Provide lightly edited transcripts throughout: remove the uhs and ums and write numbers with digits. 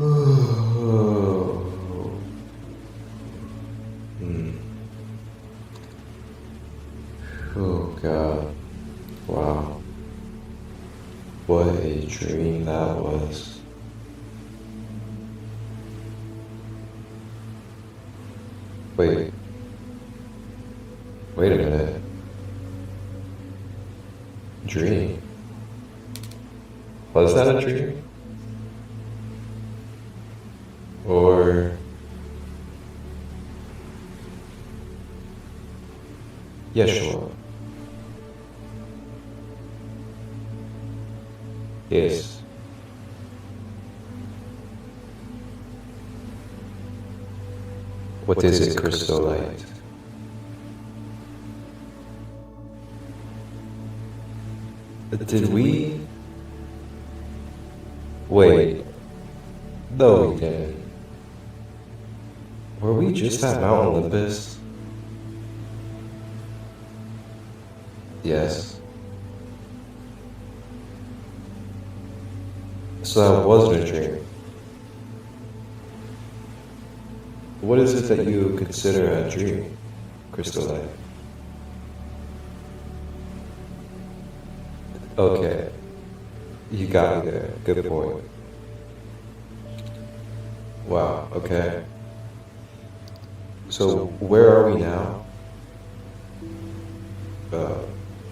Oh God. Wow. What a dream that was. Wait a minute. Dream? Was that a dream? Or Yeshua? Yes. What is it, crystal light? Did we? Wait. No, we didn't. Were we just at Mount Olympus? Yes. So that wasn't a dream. What is it that you consider a dream, Crystal Light? Okay. You got me there. Good point. Wow, okay. So where are we now?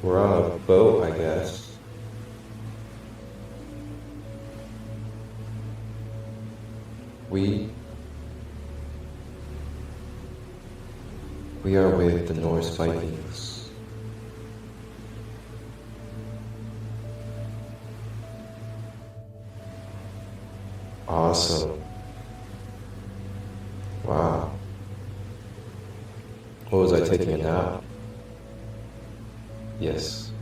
We're on a boat, I guess. We are with the Norse Vikings. Awesome. Wow. What was I taking a nap? Yes.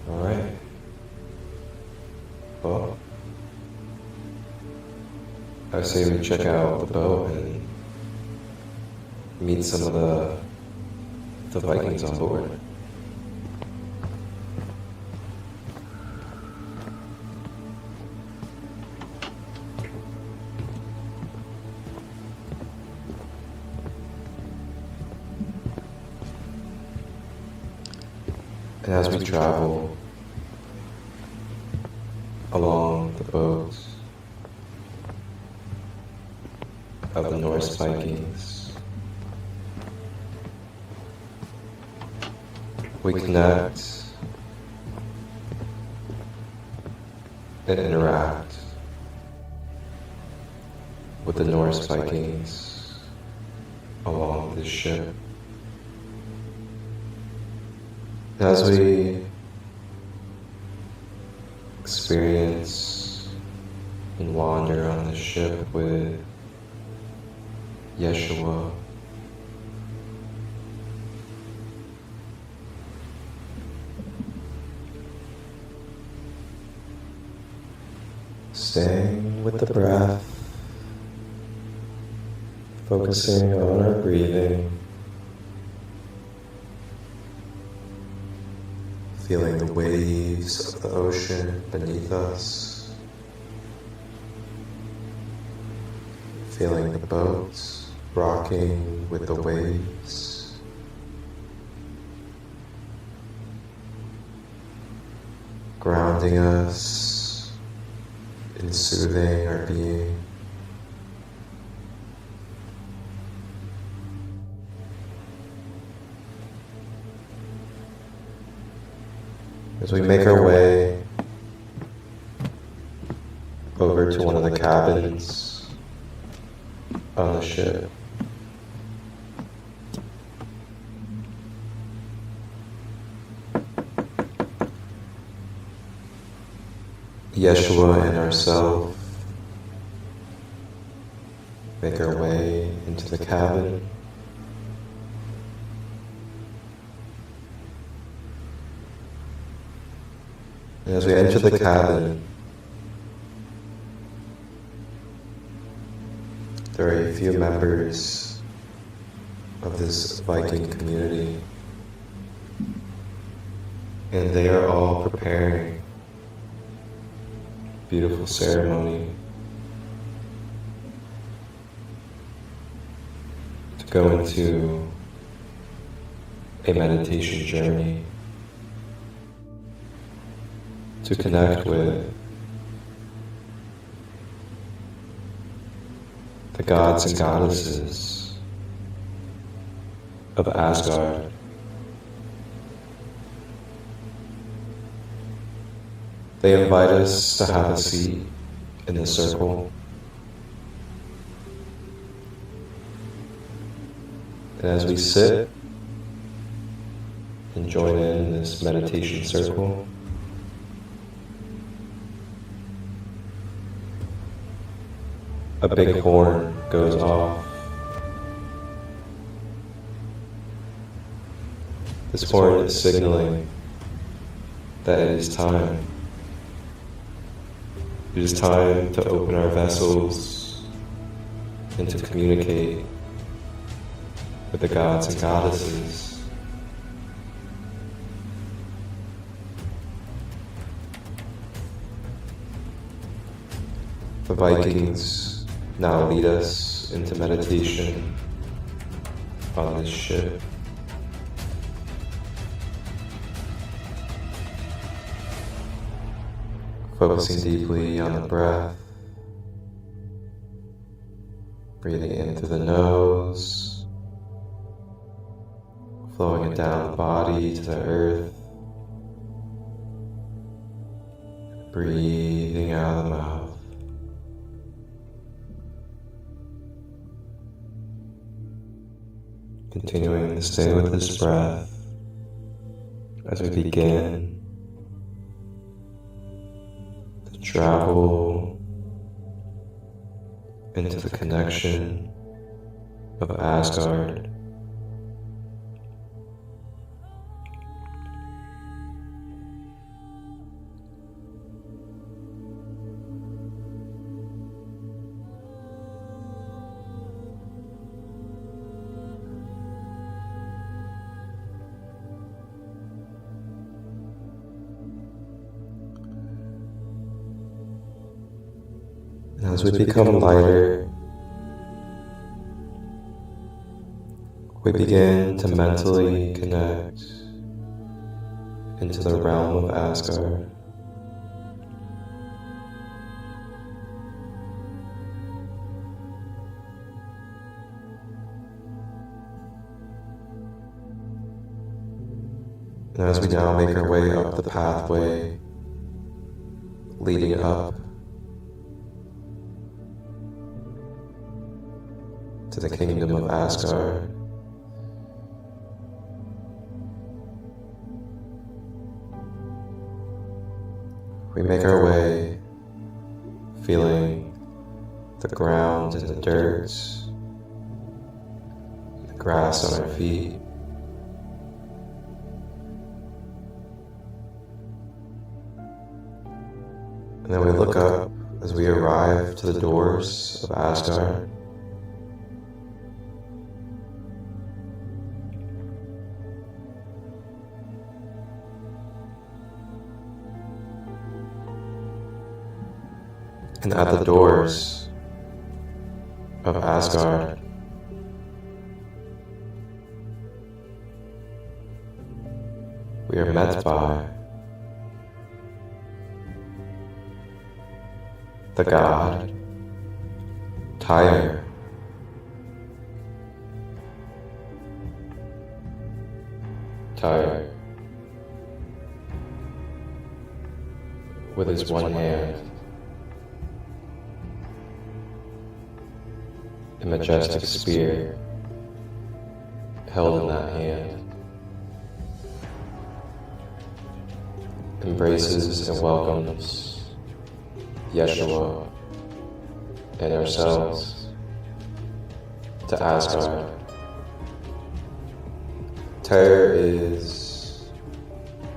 Alright. Well, I say we check out the boat and meet some of the Vikings on board. And as we travel along the boats of the Norse Vikings, we connect and interact with the Norse Vikings along this ship. As we experience and wander on the ship with Yeshua, staying with the breath, focusing on our breathing, feeling the waves of the ocean beneath us, feeling the boats rocking with the waves, grounding us and soothing our being. As we make our way over to one of the cabins on the ship, Yeshua and ourselves make our way into the cabin. And as we enter the cabin, there are a few members of this Viking community, and they are all preparing beautiful ceremony to go into a meditation journey to connect with the gods and goddesses of Asgard. They invite us to have a seat in the circle. And as we sit and join in this meditation circle, a big horn goes off. This horn is signaling that it is time. It is time to open our vessels and to communicate with the gods and goddesses. The Vikings now lead us into meditation on this ship. Focusing deeply on the breath, breathing in through the nose, flowing it down the body to the earth, breathing out of the mouth. Continuing to stay with this breath as we begin travel into the connection of Asgard. As we become lighter, we begin to mentally connect into the realm of Asgard. And as we now make our way up the pathway leading up to the kingdom of Asgard, we make our way feeling the ground and the dirt, the grass on our feet. And then we look up as we arrive to the doors of Asgard. And at the doors of Asgard, we are met by the god Tyr. Tyr, with his one hand, a majestic spear held in that hand, embraces and welcomes Yeshua and ourselves to Asgard. Tyr is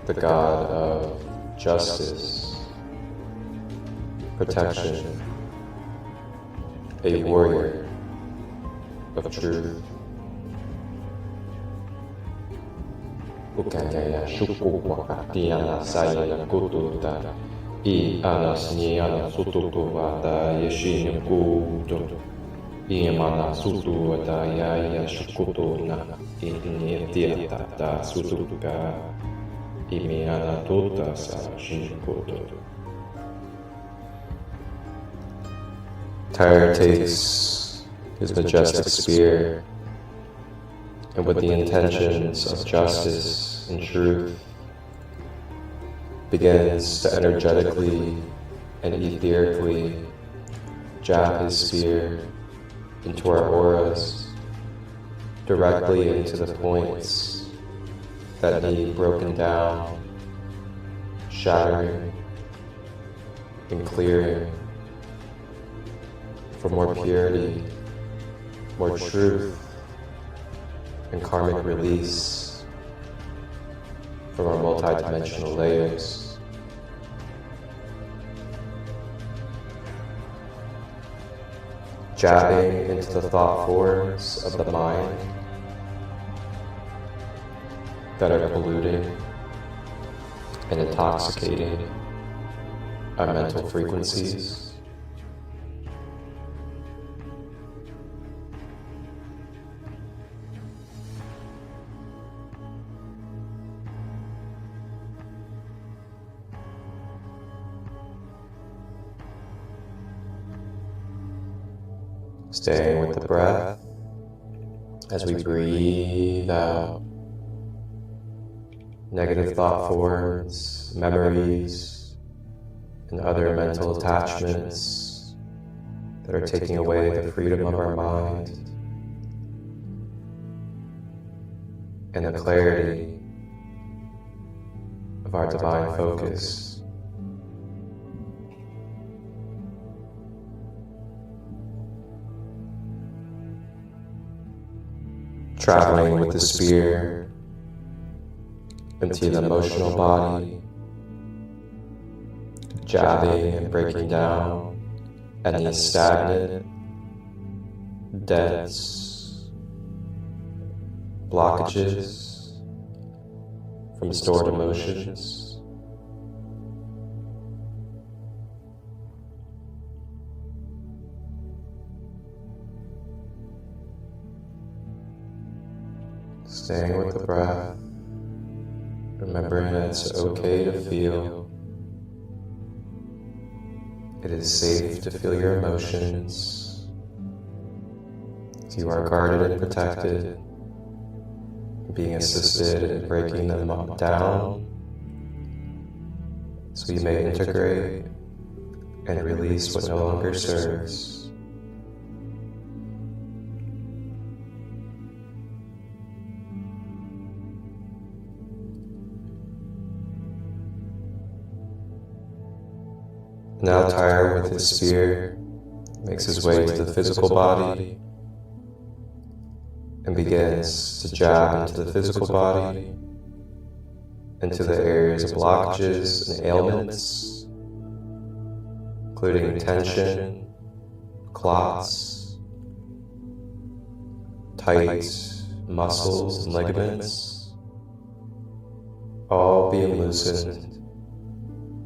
the god of justice, protection, a warrior of truth. I anasni anasutu ada yeshin kuto. I mana sutu ada ya shukuto na ini tiata sutuka. Imi anatuta sa shinkuto. Tyre takes his majestic spear, and with the intentions of justice and truth, begins to energetically and etherically jab his spear into our auras, directly into the points that need broken down, shattering, and clearing for more purity, more truth, and karmic release from our multidimensional layers. Jabbing into the thought forms of the mind that are polluting and intoxicating our mental frequencies. Staying with the breath as we breathe out negative thought forms, memories, and other mental attachments that are taking away the freedom of our mind and the clarity of our divine focus. Traveling with the spear into the emotional body, jabbing and breaking down any stagnant, dense blockages from stored emotions. Staying with the breath, remembering that it's okay to feel. It is safe to feel your emotions. You are guarded and protected, being assisted in breaking them down so you may integrate and release what no longer serves. Now Tyre with his spear makes his way to the physical body and begins to jab into the physical body, into the areas of blockages and ailments, including tension, clots, tight muscles and ligaments, all being loosened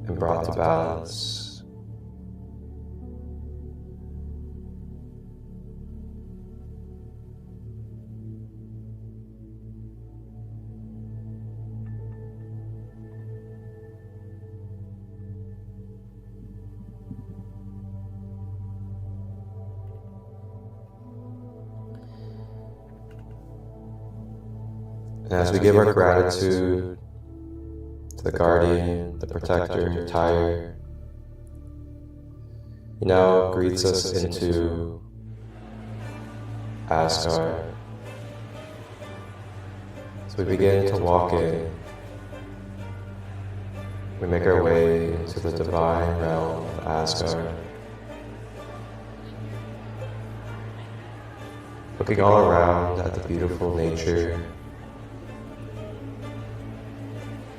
and brought to balance. And as we give our gratitude to the guardian, the protector, Tyre, he now greets us into Asgard. So we begin to walk in. We make our way into the divine realm of Asgard. Looking all around at the beautiful nature,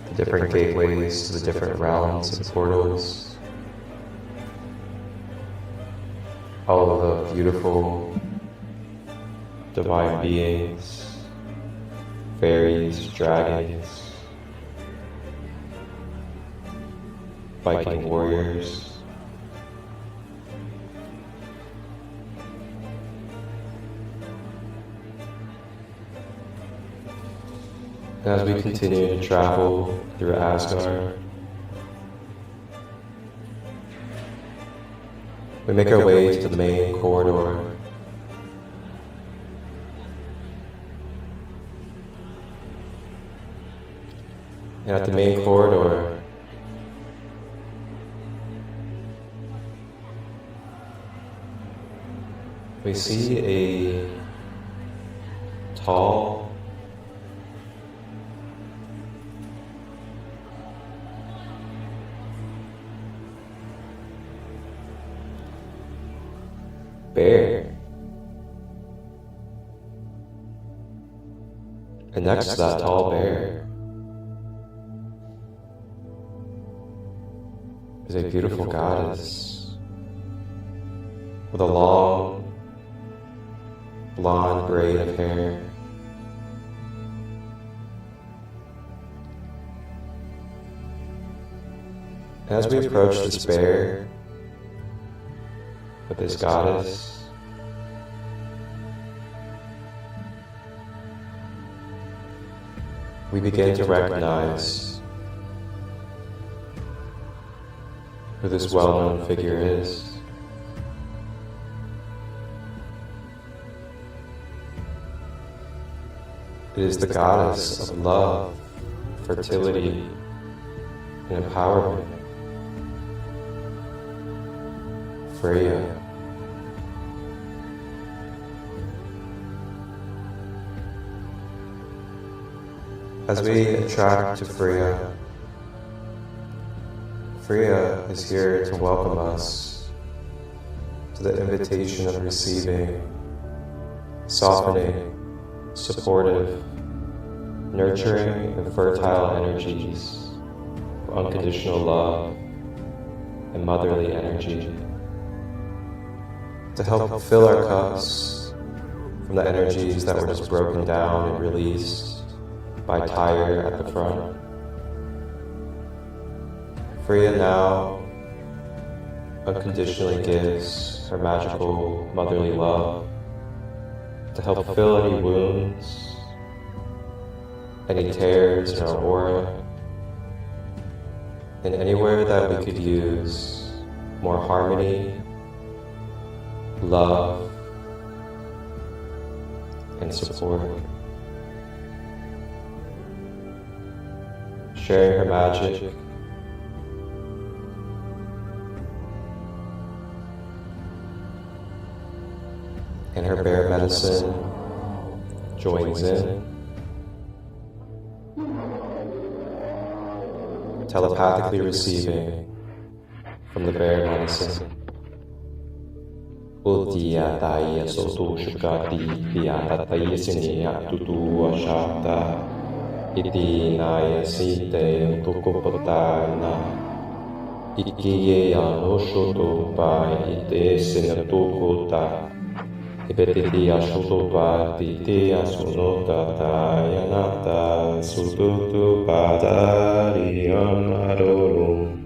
the different gateways to the different realms and portals, all of the beautiful divine beings, fairies, dragons, Viking warriors. And as we continue to travel through Asgard, we make our way to the main corridor. And at the main corridor, we see a tall, bear. And next to that tall bear is a beautiful goddess with a long, blonde braid of hair. As we approach this bear with this goddess, we begin to recognize who this well-known figure is. It is the goddess of love, fertility, and empowerment, Freyja. As we attract to Freyja, Freyja is here to welcome us to the invitation of receiving, softening, supportive, nurturing, and fertile energies of unconditional love and motherly energy to help fill our cups from the energies that were just broken down and released by Tyre at the front. Freyja now unconditionally gives her magical motherly love to help fill any wounds, any tears in our aura, and anywhere that we could use more harmony, love, and support. Sharing her magic and her bear medicine joins in, telepathically receiving from the bear medicine. Utia taia sotu shukati piata taisinia tutu ashata iti naya site tukopotana ikiye anoshoto pa ite senatokota Ipetiti ashutopa titi asunota tayanata sututu padari amarorum.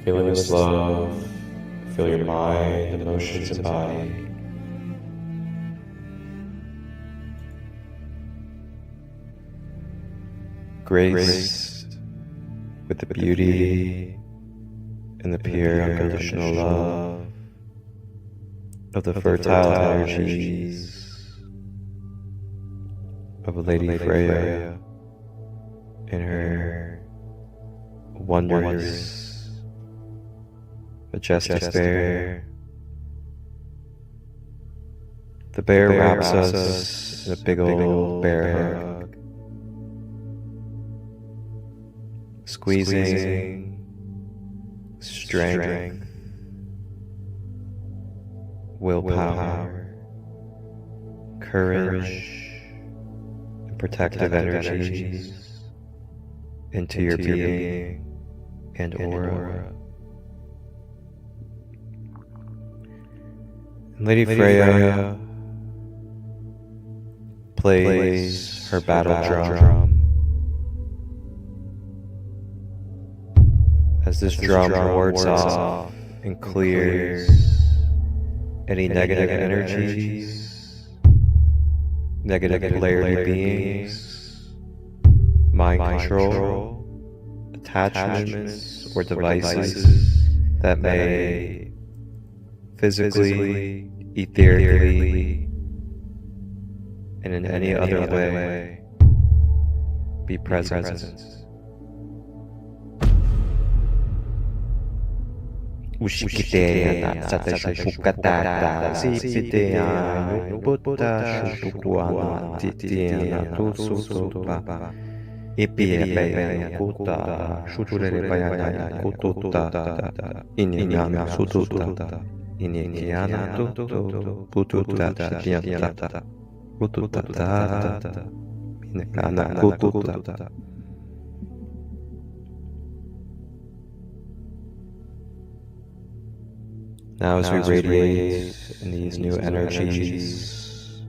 Feeling this love, feel your mind, emotions, and body. Graced with the beauty and the pure unconditional love of the fertile energies of Lady Freyja and her wondrous, majestic bear. The bear wraps us in a big old bear hug, squeezing strength, willpower, courage, and protective energies into your being and aura. Lady Freyja plays her battle drum. As this drum wards off and clears any negative energies, negative polarity beings, mind control, attachments, or devices that may physically, etherically, and in any other way be present. Ushikiteya satashapukatada sipitea nubuta shutukuana titia tusutupa ipiepea kuta shuturelepayana kututa iniana sututa iniana tutu pututa tiata pututata inekana kututa. Now as we radiate in these new energies,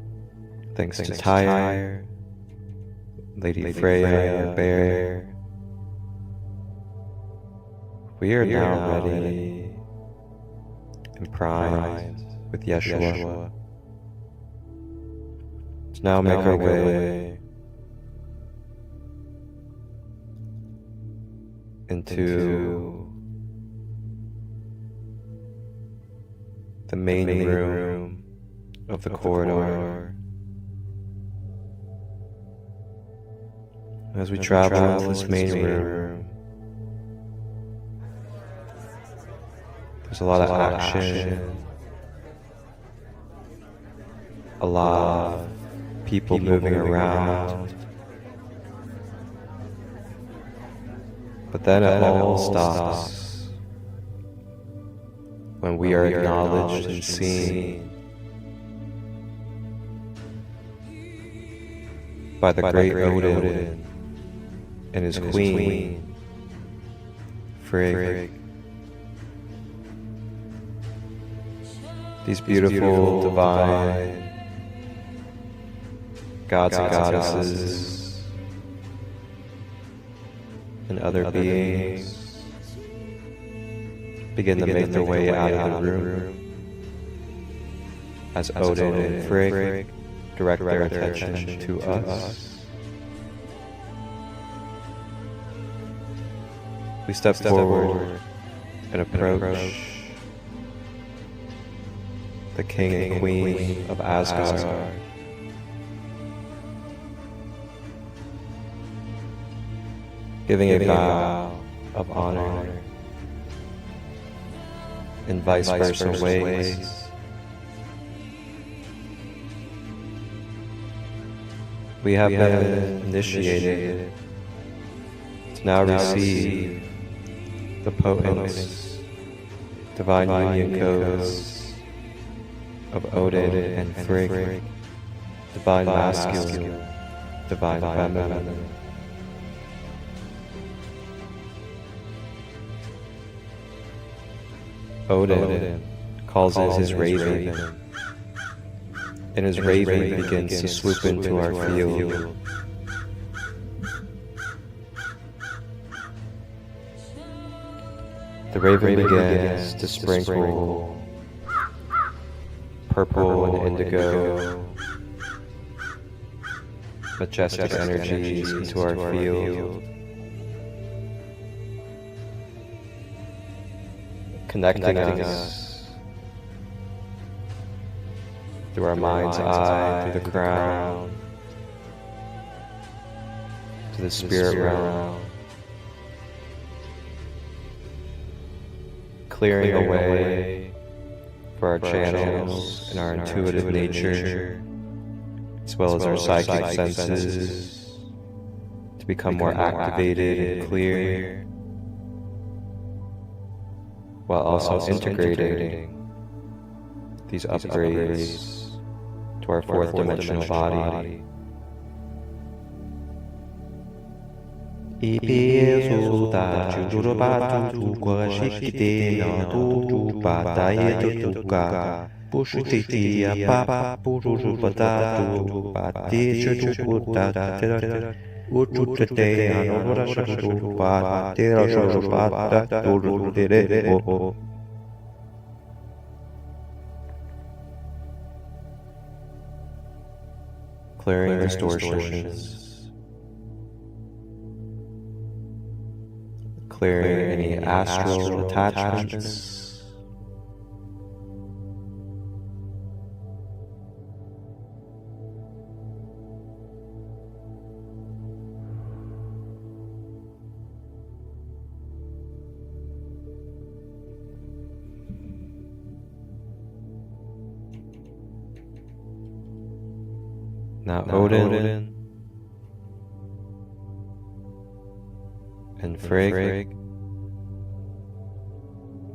thanks to Tyre, Lady Freyja, Bear, we are now ready and primed with Yeshua to now make our way into the main room of the corridor. As we travel into this main room, there's a lot of action, a lot of people moving around, but then it all stops when we are acknowledged and seen by the great Odin and his queen, Freyja. These beautiful, divine gods and goddesses and other beings begin to make their way out of the room as Odin and Freyja direct their attention to us. We step forward and approach the king and queen of Asgard, giving a vow of honor in vice versa ways. We have been initiated to now receive the potent divine union codes of Odin and Frigg, divine masculine, divine feminine. Odin calls in his raven, and his raven begins to swoop into our field. The raven begins to sprinkle purple and indigo majestic energies into our field, connecting us through our mind's eye, through the crown, to the spirit realm, clearing a way for our channels and our intuitive nature, as well as our psychic senses, to become more activated and clear, while also integrating these upgrades to our fourth dimensional body. Pushitiya papa puru patatu pati chukuta uchutate anora shuru pata tera shuru pata turu dere. Clearing distortions, clearing any astral attachments, now Odin and Freyja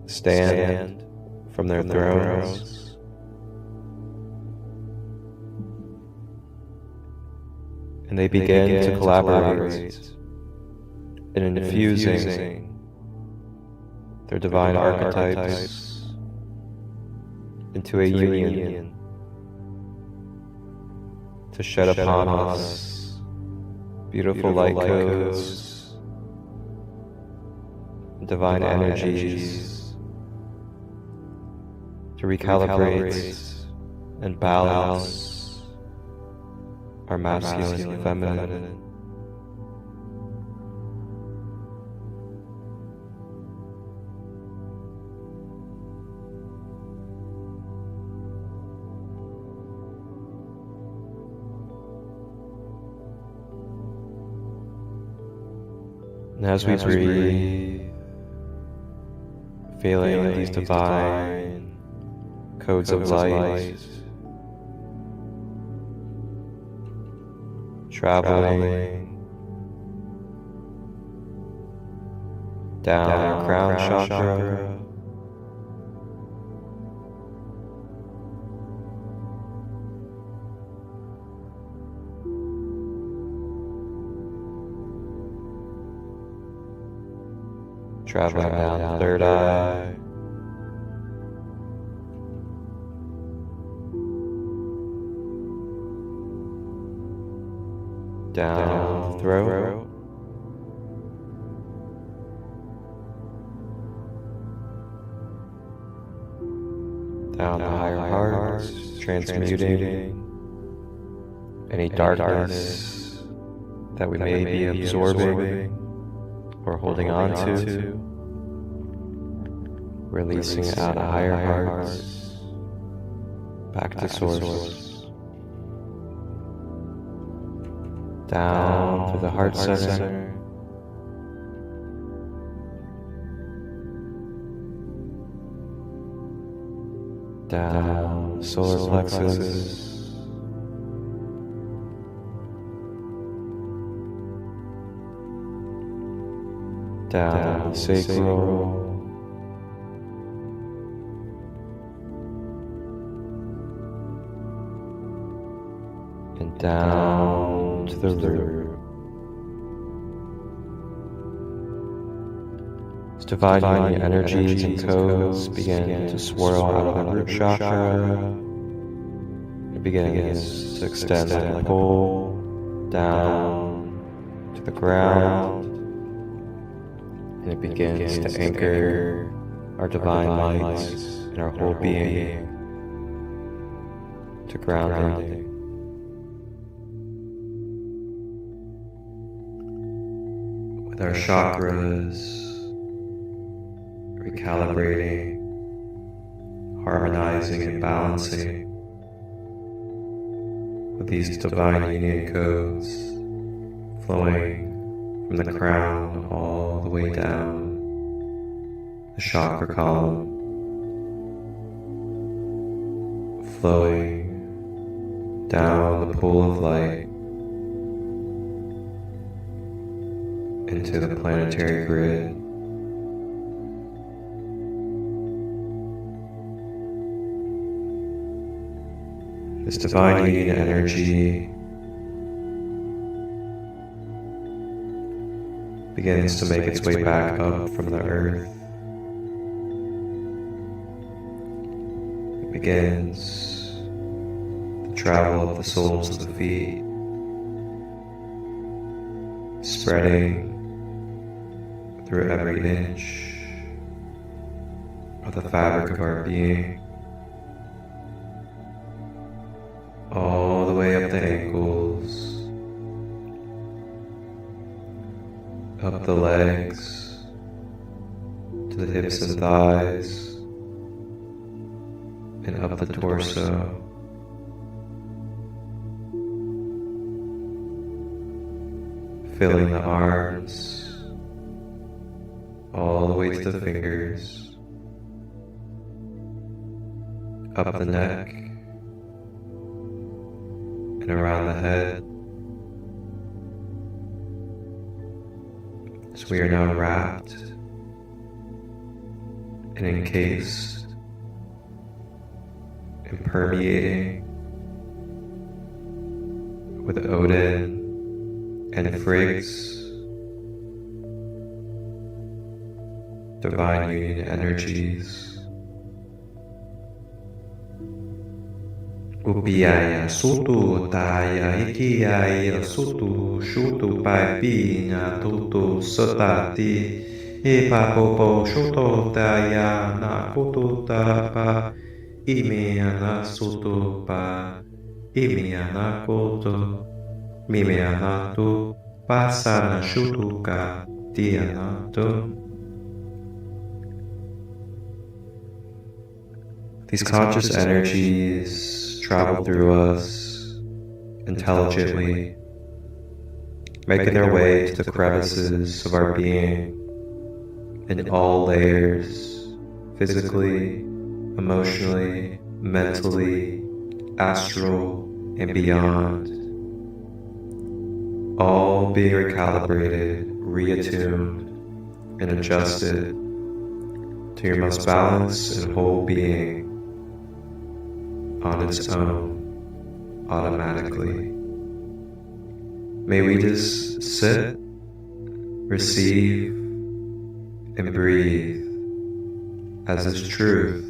stand from their thrones and they begin to collaborate in infusing their divine archetypes into a union to shed upon us beautiful light codes, divine energies, to recalibrate and balance our masculine and feminine. And as we breathe, feeling these divine codes of light traveling down our crown chakra, traveling down the third eye, down the throat, down the higher heart, transmuting any darkness that we may be absorbing or holding on to, releasing it out of higher hearts, back to source, down to the heart center, down solar plexus, down the sacral, and down to the root. As divine union energies and codes begin to swirl out of the root chakra, it begins to extend and pull down to the ground. And it begins to anchor our divine light in our whole being to grounding. With our chakras recalibrating, harmonizing and balancing with these divine union codes flowing from the crown all the way down the chakra column, flowing down the pool of light into the planetary grid. This divine union energy begins to make its way back up from the earth. It begins the travel of the soles of the feet, spreading through every inch of the fabric of our being, all the way up the ankles, up the legs, to the hips and thighs, and up the torso. Filling the arms all the way to the fingers, up the neck and around the head. So we are now wrapped and encased and permeating with Odin and Freyja's divine union energies. Upiaya sutu taya ikiaya sutu shutu pai pina tutu sotati ipapopo shuto taya na kutu tapa imiana sutu pa imiana kutu mimiana tu pasana shutu ka tiana tu. These conscious energies travel through us intelligently, making their way to the crevices of our being in all layers, physically, emotionally, mentally, astral, and beyond, all being recalibrated, reattuned, and adjusted to your most balanced and whole being on its own, automatically. May we just sit, receive, and breathe as this truth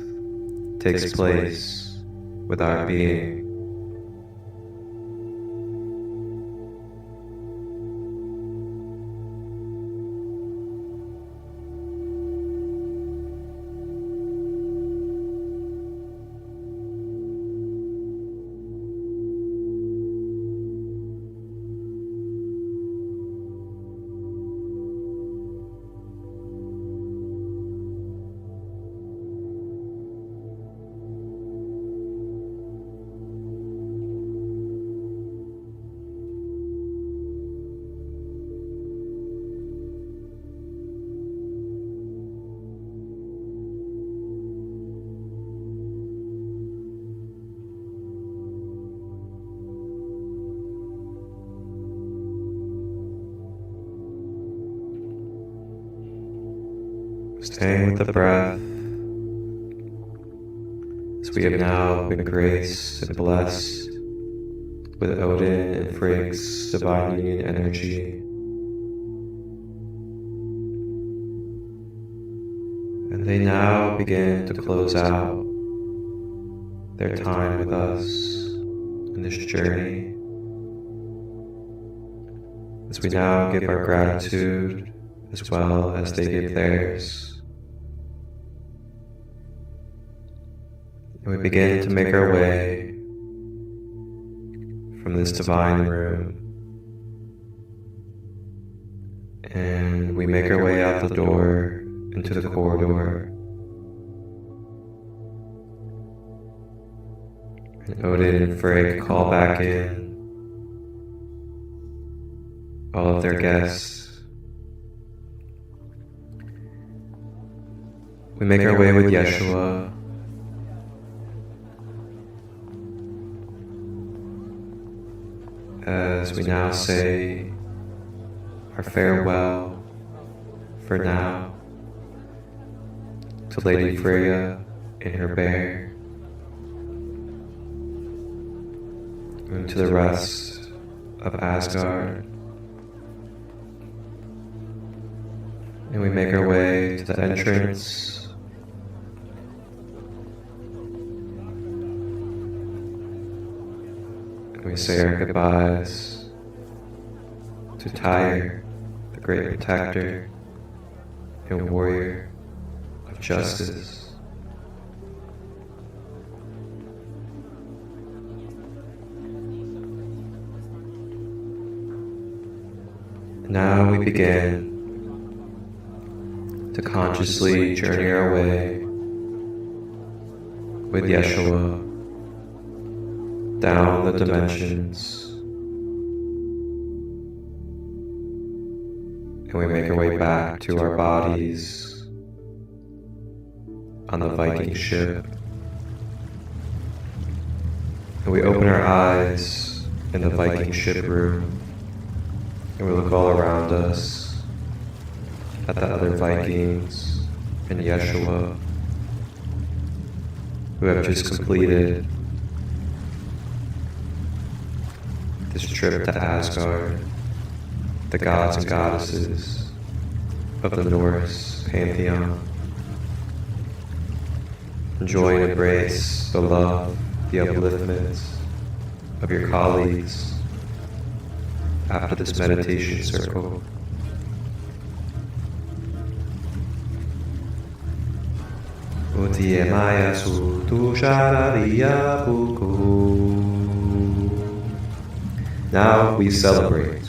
takes place with our being. Staying with the breath, as we have now been graced and blessed with Odin and Freyja's divine union energy. And they now begin to close out their time with us in this journey, as we now give our gratitude as well as they give theirs. And we begin to make our way from this divine room, and we make our way out the door into the corridor. And Odin and Freyja call back in all of their guests. We make our way with Yeshua, as we now say our farewell for now to Lady Freyja and her bear, and to the rest of Asgard. And we make our way to the entrance We say our goodbyes to Tyre, the great protector and warrior of justice. Now we begin to consciously journey our way with Yeshua down the dimensions, and we make our way back to our bodies on the Viking ship, and we open our eyes in the Viking ship room, and we look all around us at the other Vikings and Yeshua who have just completed this trip to Asgard, the gods and goddesses of the Norse pantheon. Enjoy and embrace the love, the upliftment of your colleagues after this meditation circle. Now we celebrate.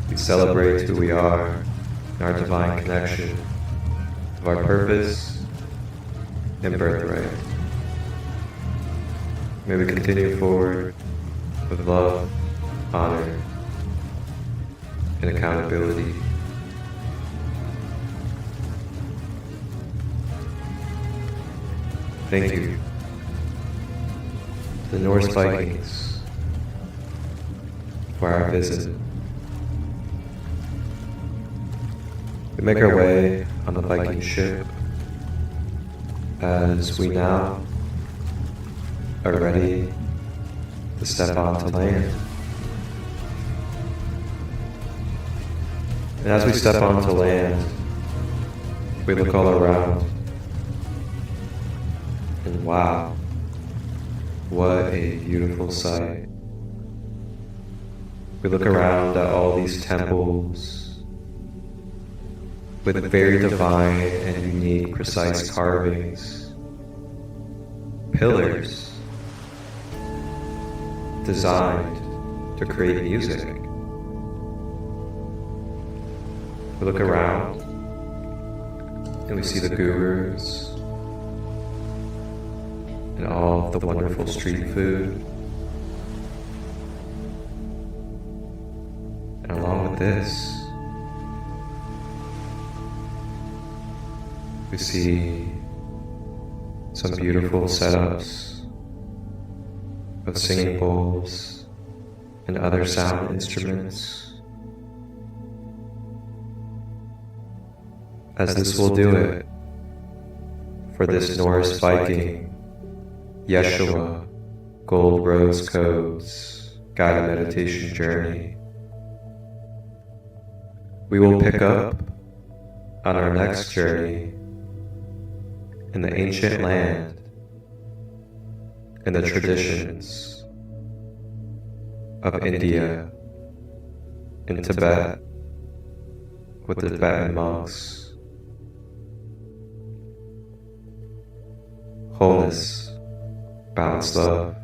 We celebrate who we are and our divine connection of our purpose and birthright. May we continue forward with love, honor, and accountability. Thank you, the Norse Vikings, for our visit. We make our way on the Viking ship as we now are ready to step onto land. And as we step onto land, we look all around, and wow, what a beautiful sight. We look around at all these temples with very divine and unique, precise carvings, pillars designed to create music. We look around and we see the gurus and all of the wonderful street food. And along with this, we see some beautiful setups of singing bowls and other sound instruments. As this will do it for this Norse Viking, Yeshua Gold Rose Codes guided meditation journey. We will pick up on our next journey in the ancient land and the traditions of India and Tibet with the Tibetan monks. Wholeness, balanced love,